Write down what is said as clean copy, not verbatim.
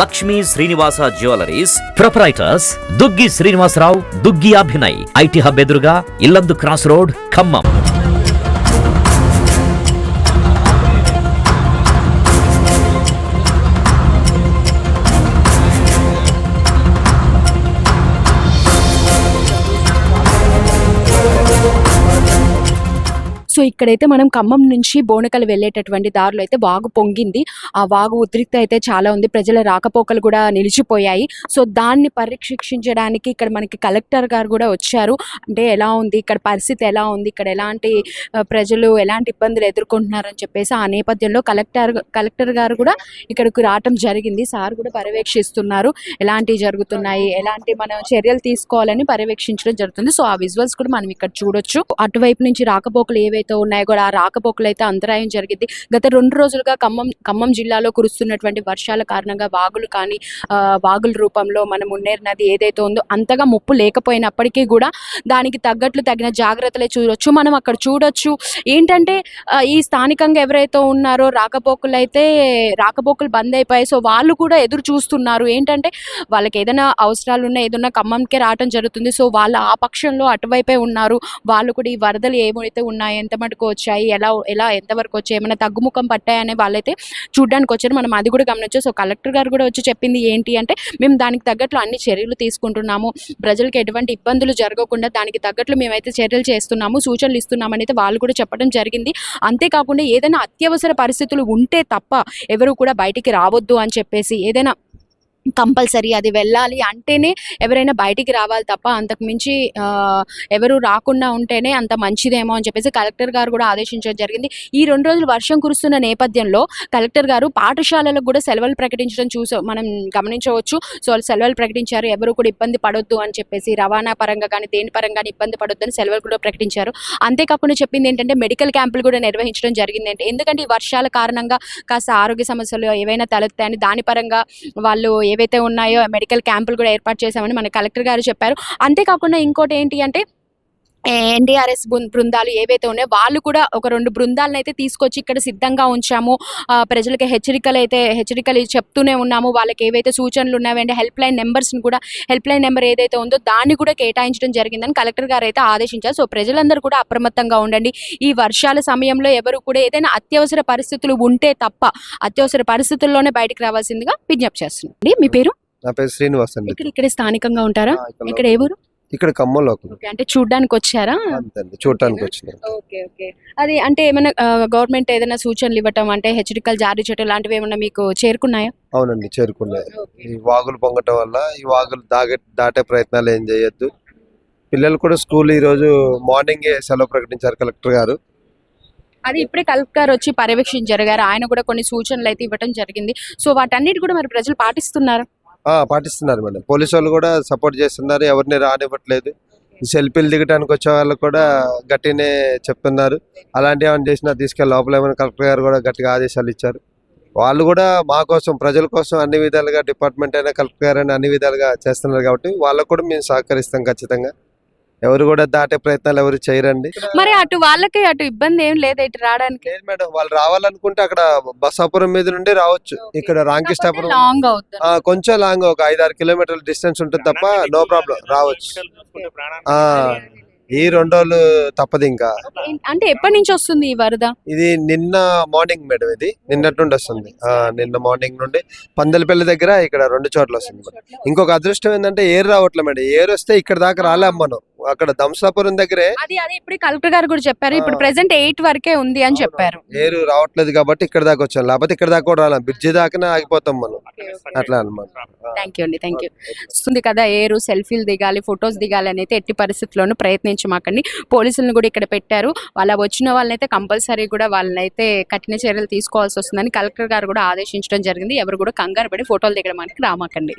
Lakshmi Srinivasa jewelleries proprietors Duggi Srinivasarao, Duggi Abhinay, IT hub ఎదురుగా Yellandu cross road, Khammam. So ఇక్కడైతే మనం ఖమ్మం నుంచి బోనకల్ వెళ్ళేటటువంటి దారిలో అయితే వాగు పొంగింది. ఆ వాగు ఉద్రిక్త అయితే చాలా ఉంది. ప్రజల రాకపోకలు కూడా నిలిచిపోయాయి. సో దాన్ని పరీక్షించడానికి ఇక్కడ మనకి కలెక్టర్ గారు కూడా వచ్చారు. అంటే ఎలా ఉంది ఇక్కడ పరిస్థితి, ఎలా ఉంది ఇక్కడ, ఎలాంటి ప్రజలు ఎలాంటి ఇబ్బందులు ఎదుర్కొంటున్నారని చెప్పేసి ఆ నేపథ్యంలో కలెక్టర్ గారు కూడా ఇక్కడికి రావటం జరిగింది. సార్ కూడా పర్యవేక్షిస్తున్నారు ఎలాంటివి జరుగుతున్నాయి, ఎలాంటి మనం చర్యలు తీసుకోవాలని పర్యవేక్షించడం జరుగుతుంది. సో ఆ విజువల్స్ కూడా మనం ఇక్కడ చూడొచ్చు. అటువైపు నుంచి రాకపోకలు ఏవైతే ఉన్నాయో కూడా ఆ రాకపోకలు అయితే అంతరాయం జరిగింది. గత 2 రోజులుగా ఖమ్మం జిల్లాలో కురుస్తున్నటువంటి వర్షాల కారణంగా వాగులు కానీ వాగుల రూపంలో మన మున్నేరు నది ఏదైతే ఉందో అంతగా ముప్పు లేకపోయినప్పటికీ కూడా దానికి తగ్గట్లు తగిన జాగ్రత్తలే చూడొచ్చు. మనం అక్కడ చూడొచ్చు ఏంటంటే ఈ స్థానికంగా ఎవరైతే ఉన్నారో రాకపోకలు బంద్ అయిపోయాయి. సో వాళ్ళు కూడా ఎదురు చూస్తున్నారు. ఏంటంటే వాళ్ళకి ఏదైనా అవసరాలు ఉన్నా ఏదైనా ఖమ్మంకే రావడం జరుగుతుంది. సో వాళ్ళు ఆ పక్షంలో అటువైపే ఉన్నారు. వాళ్ళు కూడా ఈ వరదలు ఏమైతే ఉన్నాయో, ఎంత మటుకు వచ్చాయి, ఎలా ఎంతవరకు వచ్చాయి, ఏమైనా తగ్గుముఖం పట్టాయనే వాళ్ళైతే చూడడానికి వచ్చారు. మనం అది కూడా గమనించు. సో కలెక్టర్ గారు కూడా వచ్చి చెప్పింది ఏంటి అంటే, మేము దానికి తగ్గట్లు అన్ని చర్యలు తీసుకుంటున్నాము, ప్రజలకు ఎటువంటి ఇబ్బందులు జరగకుండా దానికి తగ్గట్లు మేమైతే చర్యలు చేస్తున్నాము, సూచనలు ఇస్తున్నామని అయితే వాళ్ళు కూడా చెప్పడం జరిగింది. అంతేకాకుండా ఏదైనా అత్యవసర పరిస్థితులు ఉంటే తప్ప ఎవరు కూడా బయటికి రావద్దు అని చెప్పేసి, ఏదైనా కంపల్సరీ అది వెళ్ళాలి అంటేనే ఎవరైనా బయటికి రావాలి తప్ప అంతకు మించి ఎవరు రాకుండా ఉంటేనే అంత మంచిదేమో అని చెప్పేసి కలెక్టర్ గారు కూడా ఆదేశించడం జరిగింది. ఈ 2 రోజులు వర్షం కురుస్తున్న నేపథ్యంలో కలెక్టర్ గారు పాఠశాలలకు కూడా సెలవులు ప్రకటించడం మనం గమనించవచ్చు. సో సెలవులు ప్రకటించారు. ఎవరు కూడా ఇబ్బంది పడొద్దు అని చెప్పేసి, రవాణా పరంగా కానీ దేని పరంగా కానీ ఇబ్బంది పడొద్దు అని సెలవులు కూడా ప్రకటించారు. అంతేకాకుండా చెప్పింది ఏంటంటే మెడికల్ క్యాంపులు కూడా నిర్వహించడం జరిగింది. ఎందుకంటే ఈ వర్షాల కారణంగా కాస్త ఆరోగ్య సమస్యలు ఏవైనా తలెత్తాయని దాని పరంగా వాళ్ళు ఏవైతే ఉన్నాయో మెడికల్ క్యాంపులు కూడా ఏర్పాటు చేశామని మన కలెక్టర్ గారు చెప్పారు. అంతేకాకుండా ఇంకోటి ఏంటి అంటే ఎన్డీఆర్ఎస్ బృందాలు ఏవైతే ఉన్నాయో వాళ్ళు కూడా ఒక 2 బృందాలను అయితే తీసుకొచ్చి ఇక్కడ సిద్ధంగా ఉంచాము. ప్రజలకి హెచ్చరికలు చెప్తూనే ఉన్నాము. వాళ్ళకి ఏవైతే సూచనలు ఉన్నాయంటే హెల్ప్ లైన్ నెంబర్ ఏదైతే ఉందో దాన్ని కూడా కేటాయించడం జరిగిందని కలెక్టర్ గారు అయితే ఆదేశించారు. సో ప్రజలందరూ కూడా అప్రమత్తంగా ఉండండి. ఈ వర్షాల సమయంలో ఎవరు కూడా ఏదైనా అత్యవసర పరిస్థితులు ఉంటే తప్ప అత్యవసర పరిస్థితుల్లోనే బయటకు రావాల్సిందిగా విజ్ఞప్తి చేస్తున్నాం. మీ పేరు? నా పేరు శ్రీనివాస్ అండి. ఇక్కడ స్థానికంగా ఉంటారా? ఇక్కడ ఏ ఊరు? ఇక్కడ ఖమ్మంలో. అంటే చూడడానికి వచ్చారా? చూడటానికి వచ్చిన. ఓకే. అది అంటే ఏమైనా గవర్నమెంట్ ఏదైనా సూచనలు ఇవ్వటం అంటే హెచ్చరికలు జారీ చేయడం లాంటివి ఏమైనా మీకు చేరుకున్నాయా? అవునండి, చేరుకున్నాయి. ఈ వాగులు పొంగటం వల్ల ఈ వాగులు దాటే ప్రయత్నాలు ఏం చేయొద్దు. పిల్లలు కూడా స్కూల్ ఈ రోజు మార్నింగ్ సెలవు ప్రకటించారు కలెక్టర్ గారు. అది ఇప్పుడే కలెక్టర్ గారు వచ్చి పర్యవేక్షించారు. ఆయన కూడా కొన్ని సూచనలు అయితే ఇవ్వడం జరిగింది. సో వాటన్నిటి కూడా మరి ప్రజలు పాటిస్తున్నారు. పాటిస్తున్నారు మేడం. పోలీసు వాళ్ళు కూడా సపోర్ట్ చేస్తున్నారు, ఎవరిని రానివ్వట్లేదు. సెల్ఫీలు దిగడానికి వచ్చే వాళ్ళు కూడా గట్టినే చెప్తున్నారు. అలాంటి ఏమైనా చేసినా తీసుకెళ్ళి లోపల ఏమైనా కలెక్టర్ గారు కూడా గట్టిగా ఆదేశాలు ఇచ్చారు. వాళ్ళు కూడా మా కోసం, ప్రజల కోసం అన్ని విధాలుగా డిపార్ట్మెంట్ అయినా కలెక్టర్ గారు అయినా అన్ని విధాలుగా చేస్తున్నారు. కాబట్టి వాళ్ళకు కూడా మేము సహకరిస్తాం ఖచ్చితంగా. ఎవరు కూడా దాటే ప్రయత్నాలు ఎవరు చేయరండి. మరి అటు వాళ్ళకి అటు ఇబ్బంది ఏం లేదు ఇటు రావడానికి? లేదు మేడం, వాళ్ళు రావాలనుకుంటే అక్కడ బసాపురం మీద నుండి రావచ్చు. ఇక్కడ రాంకిష్టాపురం కొంచెం లాంగ్, ఒక 5-6 కిలోమీటర్ల డిస్టెన్స్ ఉంటుంది తప్ప నో ప్రాబ్లం రావచ్చు. ఈ 2 రోజులు తప్పదు. ఇంకా అంటే ఎప్పటి నుంచి వస్తుంది ఈ వరద? ఇది నిన్న మార్నింగ్ మేడం, ఇది నిన్నటి నుండి వస్తుంది. నిన్న మార్నింగ్ నుండి పందలపల్లి దగ్గర ఇక్కడ 2 చోట్ల వస్తుంది. ఇంకొక అదృష్టం ఏంటంటే ఏరు రావట్లే మేడం. ఏరు వస్తే ఇక్కడ దాకా రాలేం మనం. అక్కడ దంసాపురం దగ్గరే అది ఇప్పుడు కలెక్టర్ గారు కూడా చెప్పారు. ఇప్పుడు ప్రెసెంట్ 8 వరకే ఉంది అని చెప్పారు. ఏరు రావట్లేదు కాబట్టి ఇక్కడ దాకా వచ్చాం, లేకపోతే ఇక్కడ దాకా కూడా రాలేం. బ్రిడ్జి దాకానే ఆగిపోతాం మనం. అట్లా అన్నమాట. Thank you. వస్తుంది కదా ఏరు, సెల్ఫీలు దిగాలి, ఫొటోస్ దిగాలి అని అయితే ఎట్టి పరిస్థితుల్లోనూ ప్రయత్నించమాకండి. పోలీసులను కూడా ఇక్కడ పెట్టారు. వాళ్ళ వచ్చిన వాళ్ళనైతే కంపల్సరీ కూడా వాళ్ళనైతే కఠిన చర్యలు తీసుకోవాల్సి వస్తుందని కలెక్టర్ గారు కూడా ఆదేశించడం జరిగింది. ఎవరు కూడా కంగారు పడి ఫోటోలు దిగడానికి రామాకండి.